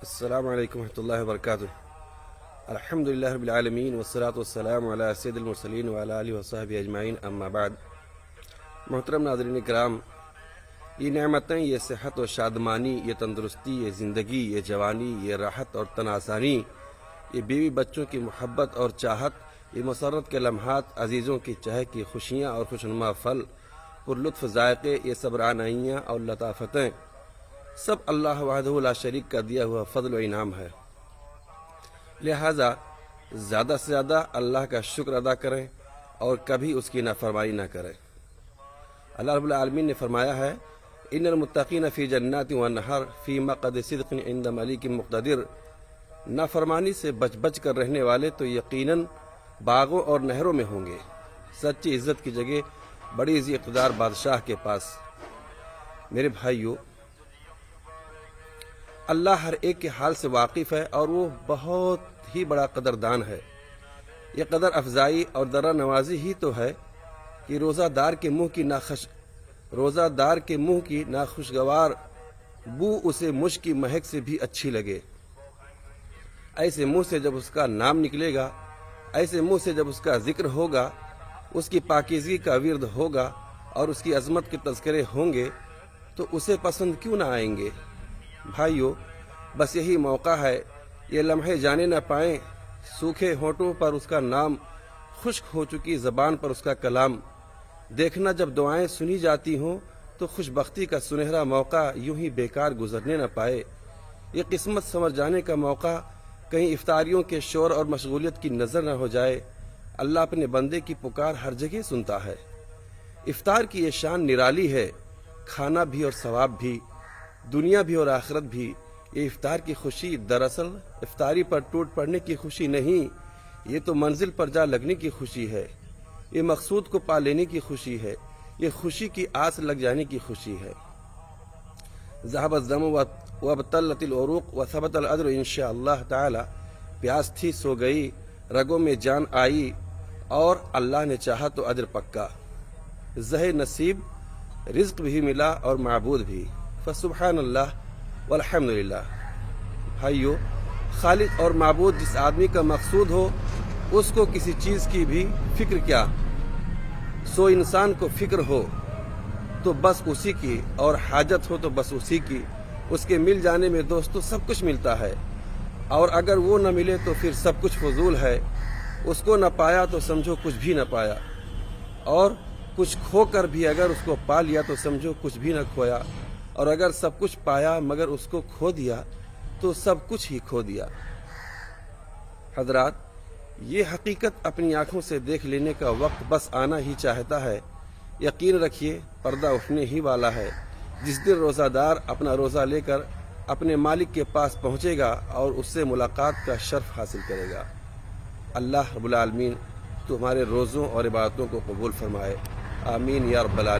السلام علیکم ورحمۃ اللہ وبرکاتہ۔ الحمد للہ رب العالمین والصلاة والسلام علی سید المرسلین وعلی آلہ وصحبہ اجمعین، اما بعد۔ محترم ناظرین کرام، یہ نعمتیں، یہ صحت و شادمانی، یہ تندرستی، یہ زندگی، یہ جوانی، یہ راحت اور تن آسانی، یہ بیوی بچوں کی محبت اور چاہت، یہ مسرت کے لمحات، عزیزوں کی چہک کی خوشیاں اور خوشنما پھل، پر لطف ذائقے، یہ صبرانائیاں اور لطافتیں، سب اللہ وحدہ لا شریک کا دیا ہوا فضل و انعام ہے۔ لہذا زیادہ سے زیادہ اللہ کا شکر ادا کریں اور کبھی اس کی نافرمانی نہ کریں۔ اللہ رب العالمین نے فرمایا ہے، ان المتقین فی جنات ونہر فی مقعد صدق عند ملیک مقتدر۔ نافرمانی سے بچ بچ کر رہنے والے تو یقیناً باغوں اور نہروں میں ہوں گے، سچی عزت کی جگہ بڑی ذی اقتدار بادشاہ کے پاس۔ میرے بھائیو، اللہ ہر ایک کے حال سے واقف ہے اور وہ بہت ہی بڑا قدردان ہے۔ یہ قدر افزائی اور درہ نوازی ہی تو ہے کہ روزہ دار کے منہ کی ناخوشگوار بو اسے مشک کی مہک سے بھی اچھی لگے۔ ایسے منہ سے جب اس کا نام نکلے گا، ایسے منہ سے جب اس کا ذکر ہوگا، اس کی پاکیزگی کا ورد ہوگا اور اس کی عظمت کے تذکرے ہوں گے، تو اسے پسند کیوں نہ آئیں گے؟ بھائیو، بس یہی موقع ہے، یہ لمحے جانے نہ پائیں، سوکھے ہونٹوں پر اس کا نام، خشک ہو چکی زبان پر اس کا کلام۔ دیکھنا جب دعائیں سنی جاتی ہوں تو خوش بختی کا سنہرا موقع یوں ہی بیکار گزرنے نہ پائے۔ یہ قسمت سنور جانے کا موقع کہیں افطاریوں کے شور اور مشغولیت کی نظر نہ ہو جائے۔ اللہ اپنے بندے کی پکار ہر جگہ سنتا ہے۔ افطار کی یہ شان نرالی ہے، کھانا بھی اور ثواب بھی، دنیا بھی اور آخرت بھی۔ یہ افطار کی خوشی دراصل افطاری پر ٹوٹ پڑنے کی خوشی نہیں، یہ تو منزل پر جا لگنے کی خوشی ہے، یہ مقصود کو پا لینے کی خوشی ہے، یہ خوشی کی آس لگ جانے کی خوشی ہے۔ ذهب الظمأ وابتلت العروق وثبت الاجر انشاءاللہ تعالی۔ پیاس تھی سو گئی، رگوں میں جان آئی، اور اللہ نے چاہا تو اجر پکا۔ زہ نصیب، رزق بھی ملا اور معبود بھی، فسبحان اللہ والحمدللہ۔ بھائیو، خالق اور معبود جس آدمی کا مقصود ہو، اس کو کسی چیز کی بھی فکر کیا؟ سو انسان کو فکر ہو تو بس اسی کی، اور حاجت ہو تو بس اسی کی۔ اس کے مل جانے میں دوستو سب کچھ ملتا ہے، اور اگر وہ نہ ملے تو پھر سب کچھ فضول ہے۔ اس کو نہ پایا تو سمجھو کچھ بھی نہ پایا، اور کچھ کھو کر بھی اگر اس کو پا لیا تو سمجھو کچھ بھی نہ کھویا، اور اگر سب کچھ پایا مگر اس کو کھو دیا تو سب کچھ ہی کھو دیا۔ حضرات، یہ حقیقت اپنی آنکھوں سے دیکھ لینے کا وقت بس آنا ہی چاہتا ہے۔ یقین رکھیے، پردہ اٹھنے ہی والا ہے۔ جس دن روزہ دار اپنا روزہ لے کر اپنے مالک کے پاس پہنچے گا اور اس سے ملاقات کا شرف حاصل کرے گا۔ اللہ رب العالمین تمہارے روزوں اور عبادتوں کو قبول فرمائے، آمین یا رب العالمین۔